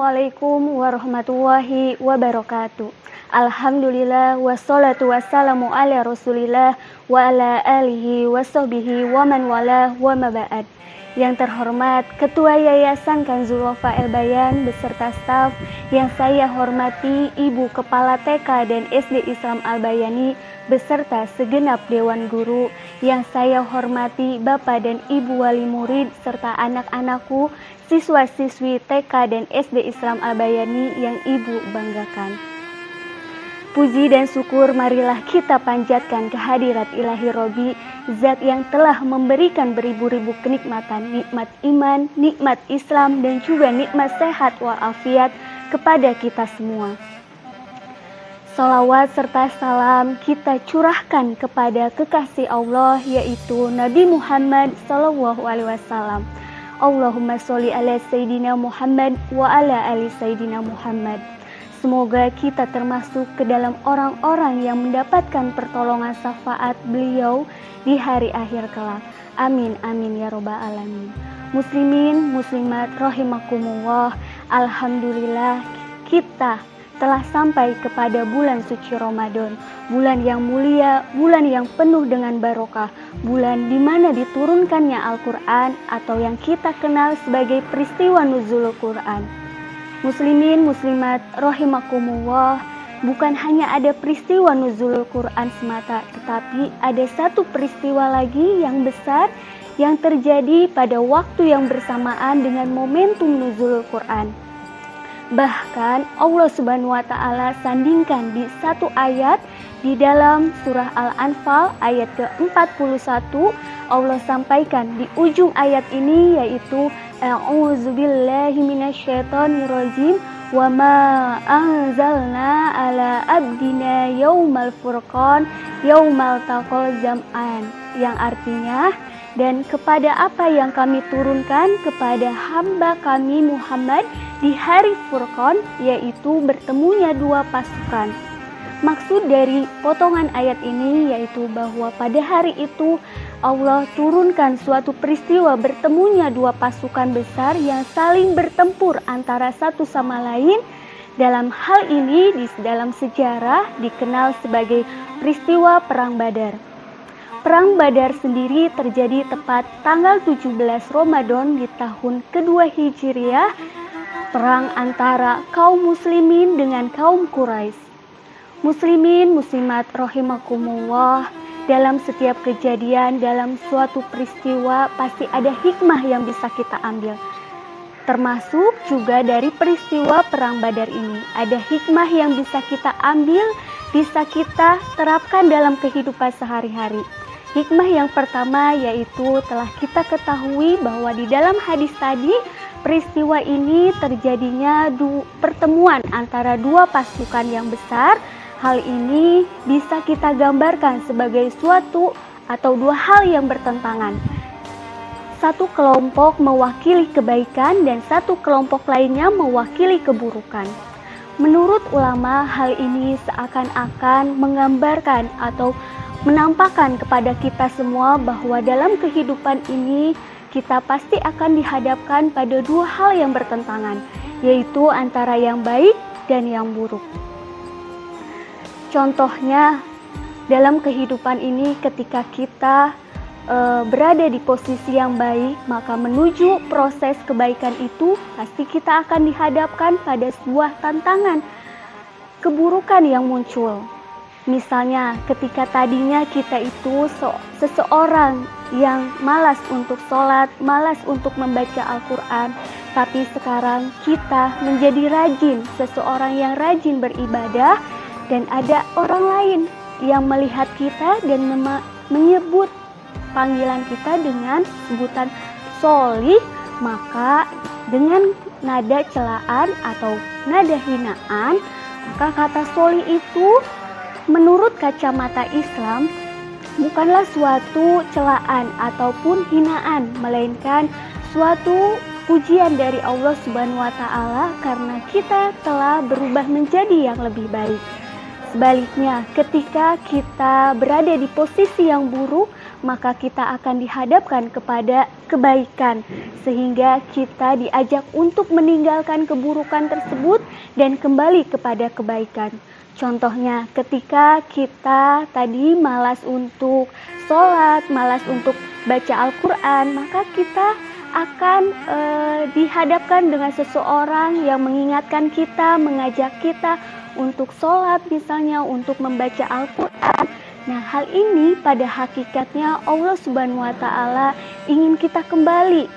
Assalamualaikum warahmatullahi wabarakatuh. Alhamdulillah wassalatu wassalamu ala Rasulillah wa ala alihi washabbihi wa man wala wa ma ba'd. Yang terhormat Ketua Yayasan Kanzul Wafa Bayan beserta staf, yang saya hormati Ibu Kepala TK dan SD Islam Al-Bayani beserta segenap Dewan Guru, yang saya hormati Bapak dan Ibu Wali Murid serta anak-anakku, siswa-siswi TK dan SD Islam Al-Bayani yang Ibu banggakan. Puji dan syukur marilah kita panjatkan kehadirat ilahi Robi, Zat yang telah memberikan beribu-ribu kenikmatan, nikmat iman, nikmat Islam, dan juga nikmat sehat walafiat kepada kita semua. Salawat serta salam kita curahkan kepada kekasih Allah, yaitu Nabi Muhammad SAW. Allahumma sholli ala Sayyidina Muhammad wa ala ali Sayyidina Muhammad. Semoga kita termasuk ke dalam orang-orang yang mendapatkan pertolongan syafaat beliau di hari akhir kelak. Amin, amin ya robbal alamin. Muslimin, muslimat, rahimakumullah. Alhamdulillah kita telah sampai kepada bulan suci Ramadan, bulan yang mulia, bulan yang penuh dengan barokah, bulan di mana diturunkannya Al-Quran atau yang kita kenal sebagai peristiwa nuzulul Quran. Muslimin, muslimat, rahimakumullah, bukan hanya ada peristiwa nuzulul Quran semata, tetapi ada satu peristiwa lagi yang besar yang terjadi pada waktu yang bersamaan dengan momentum nuzulul Quran. Bahkan Allah Subhanahu wa Ta'ala sandingkan di satu ayat di dalam surah Al-Anfal ayat ke-41. Allah sampaikan di ujung ayat ini, yaitu A'udzubillahi minasyaitonirrajim wa ma anzalna ala abdina yaumal furqan yaumal taqal jam'an, yang artinya, dan kepada apa yang kami turunkan kepada hamba kami Muhammad di hari Furqan, yaitu bertemunya dua pasukan. Maksud dari potongan ayat ini yaitu bahwa pada hari itu Allah turunkan suatu peristiwa bertemunya dua pasukan besar yang saling bertempur antara satu sama lain. Dalam hal ini di dalam sejarah dikenal sebagai peristiwa Perang Badar. Perang Badar sendiri terjadi tepat tanggal 17 Ramadan di tahun kedua Hijriah, perang antara kaum muslimin dengan kaum Quraisy. Muslimin, muslimat, rahimakumullah, dalam setiap kejadian, dalam suatu peristiwa pasti ada hikmah yang bisa kita ambil. Termasuk juga dari peristiwa Perang Badar ini, ada hikmah yang bisa kita ambil, bisa kita terapkan dalam kehidupan sehari-hari. Hikmah yang pertama yaitu telah kita ketahui bahwa di dalam hadis tadi, peristiwa ini terjadinya pertemuan antara dua pasukan yang besar. Hal ini bisa kita gambarkan sebagai suatu atau dua hal yang bertentangan. Satu kelompok mewakili kebaikan dan satu kelompok lainnya mewakili keburukan. Menurut ulama, hal ini seakan-akan menggambarkan atau menampakkan kepada kita semua bahwa dalam kehidupan ini kita pasti akan dihadapkan pada dua hal yang bertentangan, yaitu antara yang baik dan yang buruk. Contohnya dalam kehidupan ini, ketika kita berada di posisi yang baik, maka menuju proses kebaikan itu pasti kita akan dihadapkan pada sebuah tantangan, keburukan yang muncul. Misalnya ketika tadinya kita itu seseorang yang malas untuk sholat, malas untuk membaca Al-Quran, tapi sekarang kita menjadi rajin, seseorang yang rajin beribadah, dan ada orang lain yang melihat kita dan menyebut panggilan kita dengan sebutan sholih, maka dengan nada celaan atau nada hinaan, maka kata sholih itu menurut kacamata Islam bukanlah suatu celaan ataupun hinaan, melainkan suatu pujian dari Allah Subhanahu wa Ta'ala karena kita telah berubah menjadi yang lebih baik. Sebaliknya, ketika kita berada di posisi yang buruk, maka kita akan dihadapkan kepada kebaikan, sehingga kita diajak untuk meninggalkan keburukan tersebut dan kembali kepada kebaikan. Contohnya ketika kita tadi malas untuk sholat, malas untuk baca Al-Quran, maka kita akan dihadapkan dengan seseorang yang mengingatkan kita, mengajak kita untuk sholat misalnya, untuk membaca Al-Quran. Nah, hal ini pada hakikatnya Allah Subhanahu wa Ta'ala ingin kita kembali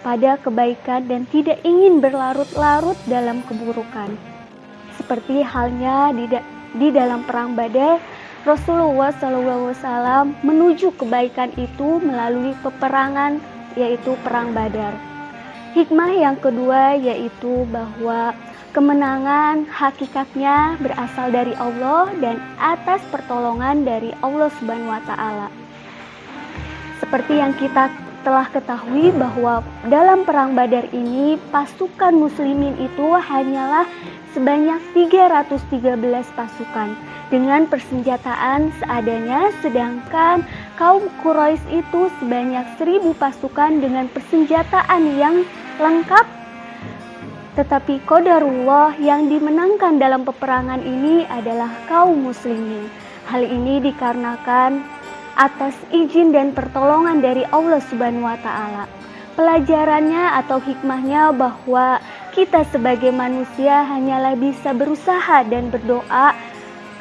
pada kebaikan dan tidak ingin berlarut-larut dalam keburukan. Seperti halnya di dalam perang Badar, Rasulullah SAW menuju kebaikan itu melalui peperangan, yaitu perang Badar. Hikmah yang kedua yaitu bahwa kemenangan hakikatnya berasal dari Allah dan atas pertolongan dari Allah Subhanahu wa Ta'ala. Seperti yang kita telah ketahui bahwa dalam perang Badar ini pasukan muslimin itu hanyalah sebanyak 313 pasukan dengan persenjataan seadanya, sedangkan kaum Quraisy itu sebanyak 1000 pasukan dengan persenjataan yang lengkap. Tetapi qadarullah yang dimenangkan dalam peperangan ini adalah kaum muslimin. Hal ini dikarenakan atas izin dan pertolongan dari Allah Subhanahu wa Ta'ala. Pelajarannya atau hikmahnya bahwa kita sebagai manusia hanyalah bisa berusaha dan berdoa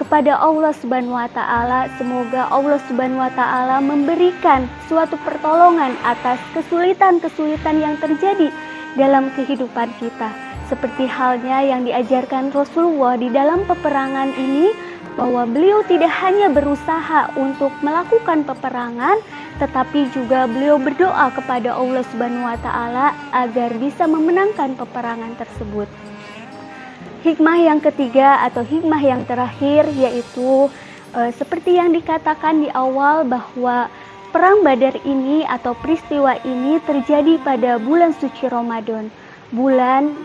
kepada Allah Subhanahu wa Ta'ala. Semoga Allah Subhanahu wa Ta'ala memberikan suatu pertolongan atas kesulitan-kesulitan yang terjadi dalam kehidupan kita. Seperti halnya yang diajarkan Rasulullah di dalam peperangan ini, bahwa beliau tidak hanya berusaha untuk melakukan peperangan, tetapi juga beliau berdoa kepada Allah Subhanahu wa Ta'ala agar bisa memenangkan peperangan tersebut. Hikmah yang ketiga atau hikmah yang terakhir yaitu seperti yang dikatakan di awal bahwa perang Badar ini atau peristiwa ini terjadi pada bulan suci Ramadan, bulan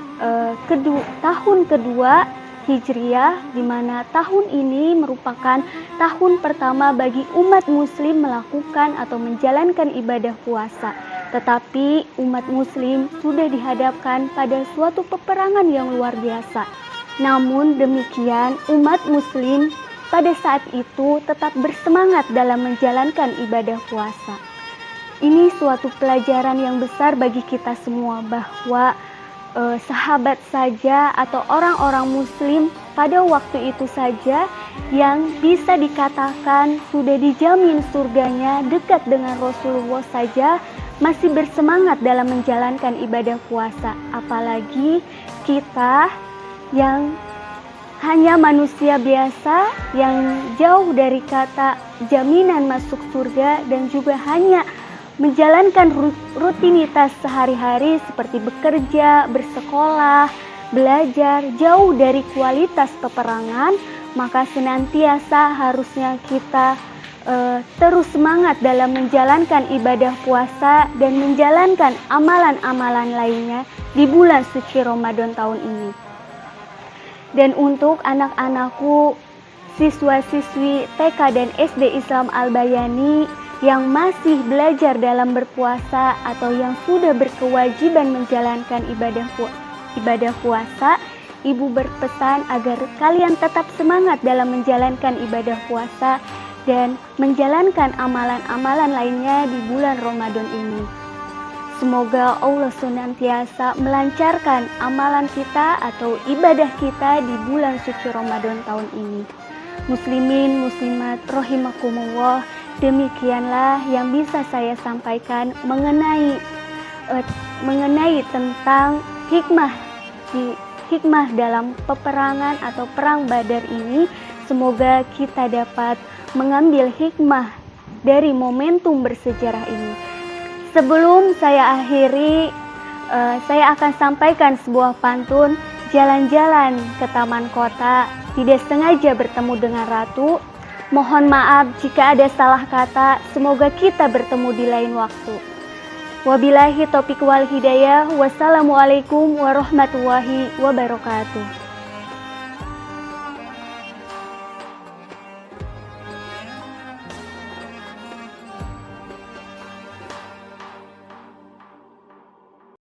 tahun kedua Hijriah, di mana tahun ini merupakan tahun pertama bagi umat muslim melakukan atau menjalankan ibadah puasa. Tetapi umat muslim sudah dihadapkan pada suatu peperangan yang luar biasa. Namun demikian, umat muslim pada saat itu tetap bersemangat dalam menjalankan ibadah puasa. Ini suatu pelajaran yang besar bagi kita semua bahwa sahabat saja atau orang-orang muslim pada waktu itu saja yang bisa dikatakan sudah dijamin surganya dekat dengan Rasulullah saja masih bersemangat dalam menjalankan ibadah puasa, apalagi kita yang hanya manusia biasa yang jauh dari kata jaminan masuk surga dan juga hanya menjalankan rutinitas sehari-hari seperti bekerja, bersekolah, belajar, jauh dari kualitas peperangan, maka senantiasa harusnya kita terus semangat dalam menjalankan ibadah puasa dan menjalankan amalan-amalan lainnya di bulan suci Ramadan tahun ini. Dan untuk anak-anakku, siswa-siswi TK dan SD Islam Al-Bayani yang masih belajar dalam berpuasa atau yang sudah berkewajiban menjalankan ibadah puasa, Ibu berpesan agar kalian tetap semangat dalam menjalankan ibadah puasa dan menjalankan amalan-amalan lainnya di bulan Ramadan ini. Semoga Allah senantiasa melancarkan amalan kita atau ibadah kita di bulan suci Ramadan tahun ini. Muslimin, muslimat, rahimakumullah, demikianlah yang bisa saya sampaikan mengenai tentang hikmah dalam peperangan atau perang Badar ini. Semoga kita dapat mengambil hikmah dari momentum bersejarah ini. Sebelum saya akhiri, saya akan sampaikan sebuah pantun. Jalan-jalan ke taman kota, tidak sengaja bertemu dengan ratu. Mohon maaf jika ada salah kata, semoga kita bertemu di lain waktu. Wabillahi taufiq wal hidayah. Wassalamualaikum warahmatullahi wabarakatuh.